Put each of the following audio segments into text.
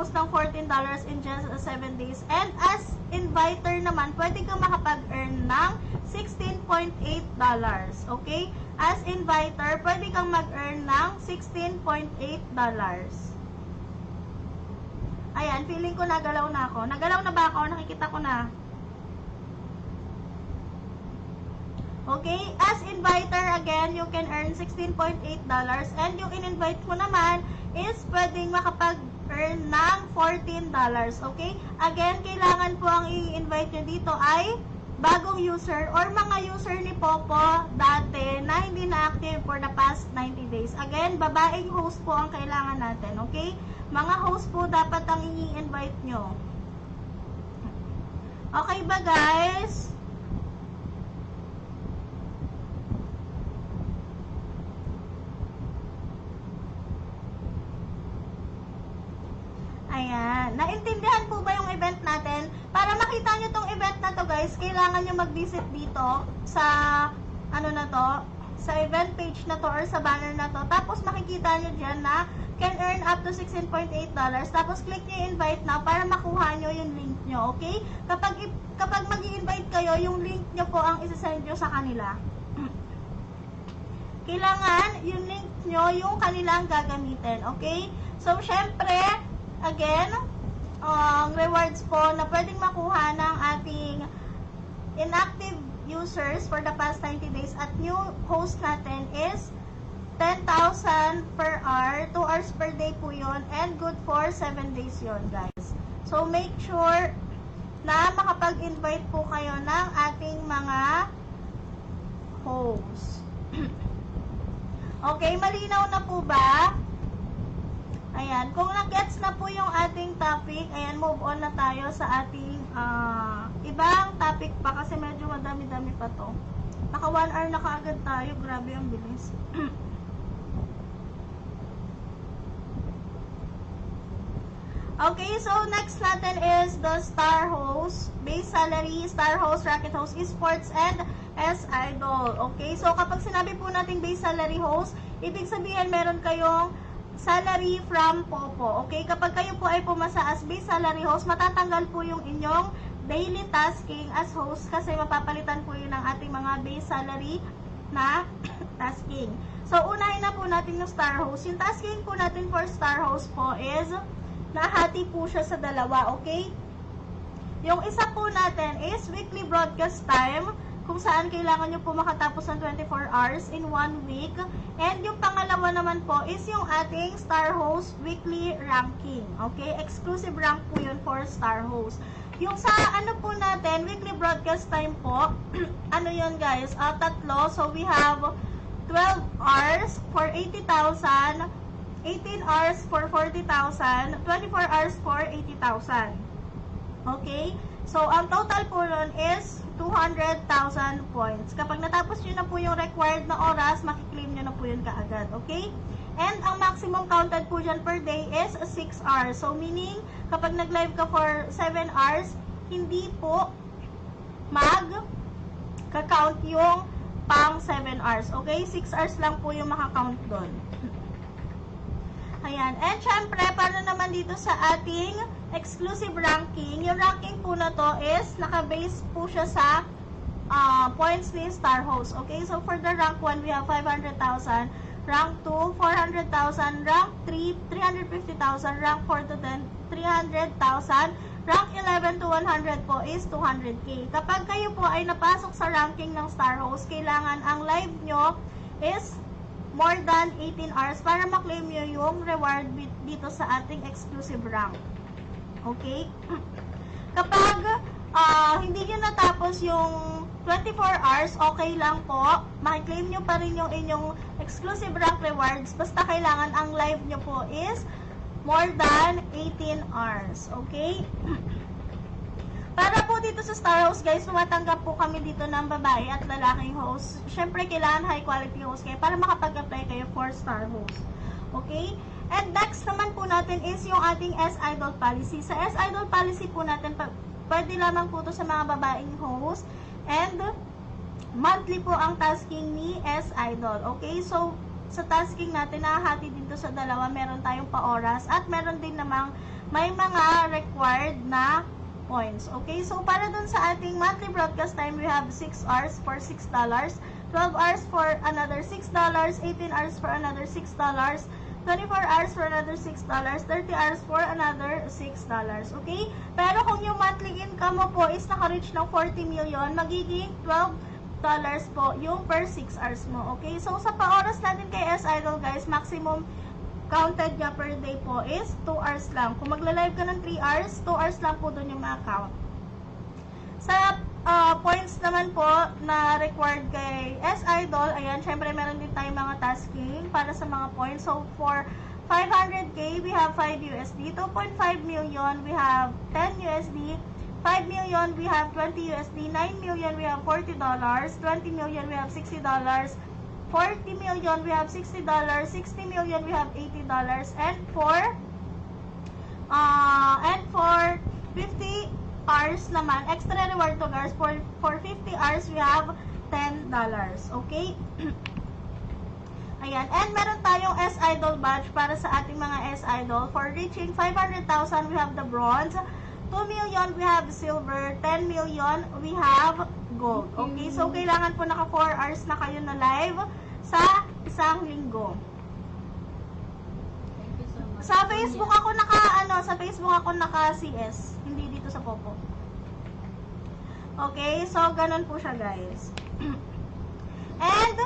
makapag-host ng $14 in just 7 days. And as inviter naman, pwede kang makapag-earn ng $16.8. Okay? As inviter, pwede kang mag-earn ng $16.8. Ayan, feeling ko nagalaw na ako. Nagalaw na ba ako? Nakikita ko na. Okay? As inviter, again, you can earn $16.8. And yung in-invite mo naman is pwedeng makapag-earn ng $14. Okay? Again, kailangan po ang i-invite nyo dito ay bagong user or mga user ni Popo dati na hindi na-active for the past 90 days. Again, babaeng host po ang kailangan natin. Okay? Mga host po dapat ang i-invite nyo. Okay ba, guys? Ayan. Naintindihan po ba yung event natin? Para makita nyo tong event na to, guys, kailangan nyo mag-visit dito sa, ano na to, sa event page na to or sa banner na to. Tapos makikita nyo dyan na can earn up to $16.8. Tapos click nyo yung invite now para makuha nyo yung link nyo, okay? Kapag mag-i-invite kayo, yung link nyo po ang isasend nyo sa kanila. Kailangan yung link nyo yung kanilang gagamitin, okay? So, syempre, again, rewards po na pwedeng makuha ng ating inactive users for the past 90 days at new host natin is 10,000 per hour, 2 hours per day po yun, and good for 7 days yun, guys. So, make sure na makapag-invite po kayo ng ating mga hosts. Okay, malinaw na po ba? Ayan, kung nag-gets na po yung ating topic, ayan, move on na tayo sa ating ibang topic pa kasi medyo madami-dami pa to. Naka 1 hour na kaagad tayo, grabe ang bilis. Okay, so next natin is the star host, base salary, star host, racket host, esports, and S-idol. Okay, so kapag sinabi po natin base salary host, ibig sabihin meron kayong salary from Popo. Okay, kapag kayo po ay pumasa as base salary host, matatanggal po yung inyong daily tasking as host kasi mapapalitan po yun ng ating mga base salary na tasking. So, unahin na po natin yung star host. Yung tasking po natin for star host po is nahati po siya sa dalawa, okay? Yung isa po natin is weekly broadcast time, kung saan kailangan nyo po makatapos ng 24 hours in 1 week. And yung pangalawa naman po is yung ating star host weekly ranking, okay? Exclusive rank po yun for star host. Yung sa ano po natin, weekly broadcast time po, ano yun guys? Tatlo. So, we have 12 hours for 80,000, 18 hours for 40,000, 24 hours for 80,000. Okay? So, ang total po nun is 200,000 points. Kapag natapos nyo na po yung required na oras, makiklaim nyo na po yun kaagad. Okay? And ang maximum counted po dyan per day is 6 hours. So, meaning, kapag nag-live ka for 7 hours, hindi po mag-count yung pang 7 hours. Okay? 6 hours lang po yung makakount doon. Ayan. And syempre, para naman dito sa ating exclusive ranking, yung ranking po na to is naka-base po siya sa points ni star host. Okay? So, for the rank 1, we have 500,000. Rank 2, 400,000. Rank 3, 350,000. Rank 4 to 10, 300,000. Rank 11 to 100 po is 200k. Kapag kayo po ay napasok sa ranking ng star host, kailangan ang live nyo is more than 18 hours para maklaim nyo yung reward dito sa ating exclusive rank. Okay? Kapag hindi nyo natapos yung 24 hours, okay lang po. Makiklaim nyo pa rin yung inyong exclusive rank rewards. Basta kailangan ang live nyo po is more than 18 hours. Okay? Para po dito sa star host guys, tumatanggap po kami dito ng babae at lalaking host. Siyempre, kailangan high quality host kayo para makapag-apply kayo for star host. Okay? And next naman po natin is yung ating S-idol policy. Sa S-idol policy po natin, pwede lamang po to sa mga babaeng host. And monthly po ang tasking ni S-idol. Okay? So, sa tasking natin, nakahati dito sa dalawa, meron tayong pa-oras at meron din namang may mga required na points. Okay, so para dun sa ating monthly broadcast time, we have 6 hours for $6, 12 hours for another $6, 18 hours for another $6, 24 hours for another $6, 30 hours for another $6. Okay? Pero kung yung monthly income mo po is naka-reach ng 40 million, magiging $12 po yung per 6 hours mo. Okay? So, sa pa-oras natin kay S-Idol, guys, maximum counted niya per day po is 2 hours lang. Kung magla-live ka ng 3 hours, 2 hours lang po dun yung ma-count. Sa points naman po na required kay S-Idol, ayan, syempre meron din tayong mga tasking para sa mga points. So, for 500k, we have 5 USD. 2.5 million, we have 10 USD. 5 million, we have 20 USD. 9 million, we have $40. 20 million, we have $60. 40 million, we have $60. 60 million, we have $80. And for 50 hours naman, extra reward to guys, for 50 hours, we have $10. Okay? Ayan. And meron tayong S-Idol badge para sa ating mga S-Idol. For reaching 500,000, we have the bronze. 2 million, we have silver. 10 million, we have gold. Okay? So, kailangan po naka 4 hours na kayo na live sa isang linggo. Sa Facebook ako naka CS, hindi dito sa Popo. Okay, so ganun po siya, guys. And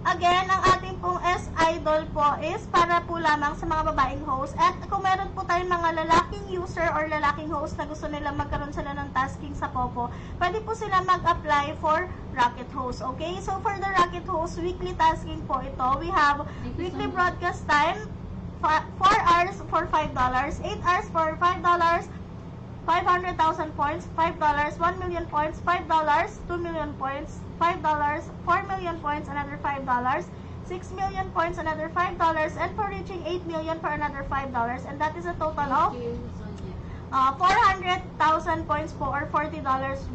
again, ang ating pong S-Idol po is para po lamang sa mga babaeng host. At kung meron po tayong mga lalaking user or lalaking host na gusto nila magkaroon sila ng tasking sa Popo, pwede po sila mag-apply for Rocket Host. Okay, so for the Rocket Host, weekly tasking po ito. We have weekly broadcast time, 4 hours for $5, 8 hours for $5, 500,000 points, $5, 1 million points, $5, 2 million points, $5, 4 million points, another $5, 6 million points, another $5, and for reaching 8 million for another $5, and that is a total of 400,000 points po or $40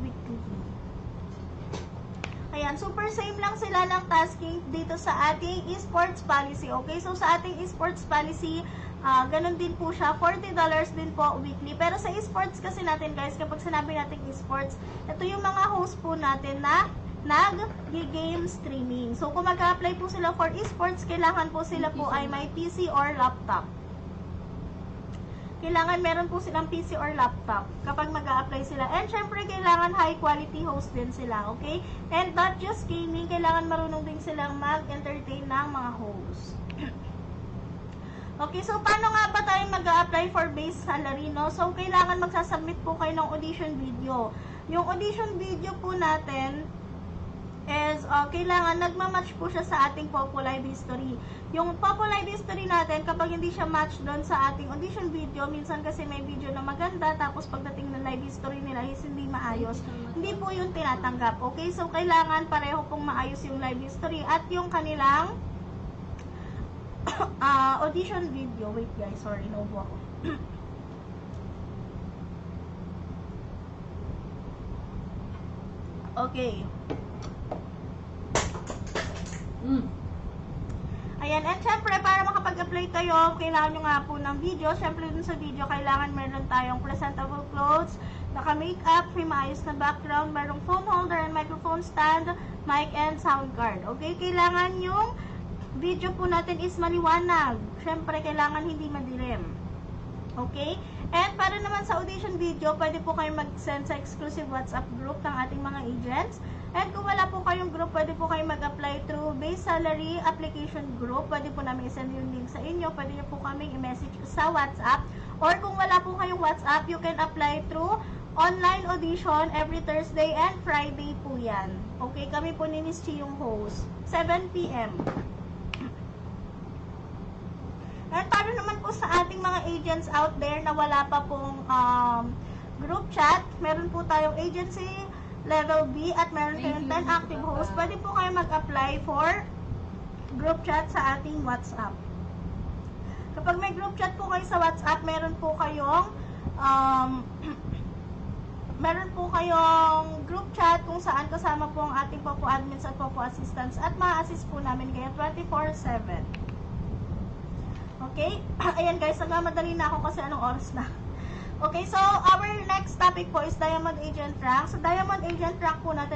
weekly. Ayan, super same lang sila ng tasking dito sa ating esports policy. Okay, so sa ating esports policy, ganun din po siya, $40 din po weekly. Pero sa esports kasi natin, guys, kapag sinabi natin esports, ito yung mga host po natin na nag-game streaming. So, kung mag-apply po sila for esports, kailangan po sila po ay may PC or laptop. Kailangan meron po silang PC or laptop kapag mag-a-apply sila. And syempre, kailangan high quality host din sila, okay? And not just gaming, kailangan marunong din silang mag-entertain ng mga host. Okay, so paano nga ba tayo mag-a-apply for base salary, no? So, kailangan magsasubmit po kayo ng audition video. Yung audition video po natin is, kailangan nagmamatch po siya sa ating Popo Live History. Yung Popo Live History natin, kapag hindi siya match doon sa ating audition video, minsan kasi may video na maganda, tapos pagdating ng live history nila is hindi maayos, hindi po yung tinatanggap. Okay, so kailangan pareho pong maayos yung live history at yung kanilang audition video. Wait guys, sorry, naubo ako. Okay. Ayan, and syempre, para makapag-apply kayo, kailangan nyo nga po ng video. Syempre, dun sa video, kailangan meron tayong presentable clothes, naka-makeup, may maayos na background, merong phone holder and microphone stand, mic and sound card. Okay, kailangan yung video po natin is maliwanag. Syempre, kailangan hindi madilim. Okay? And para naman sa audition video, pwede po kayong mag-send sa exclusive WhatsApp group ng ating mga agents. And kung wala po kayong group, pwede po kayong mag-apply through base salary application group. Pwede po namin i-send yung link sa inyo. Pwede nyo po kaming i-message sa WhatsApp. Or kung wala po kayong WhatsApp, you can apply through online audition every Thursday and Friday po yan. Okay, kami po ni Miss Chi yung host. 7 p.m. And para naman po sa ating mga agents out there na wala pa pong group chat, meron po tayong agency level B at meron kayong 10 active hosts. Pwede po kayo mag-apply for group chat sa ating WhatsApp. Kapag may group chat po kayo sa WhatsApp, meron po kayong group chat kung saan kasama po ang ating Popo admins at Popo assistants at ma-assist po namin kayo 24/7. Okay? Ayan guys, nagmamadali na ako kasi anong oras na. Okay, so our next topic po is Diamond Agent Rank. So Diamond Agent Rank po natin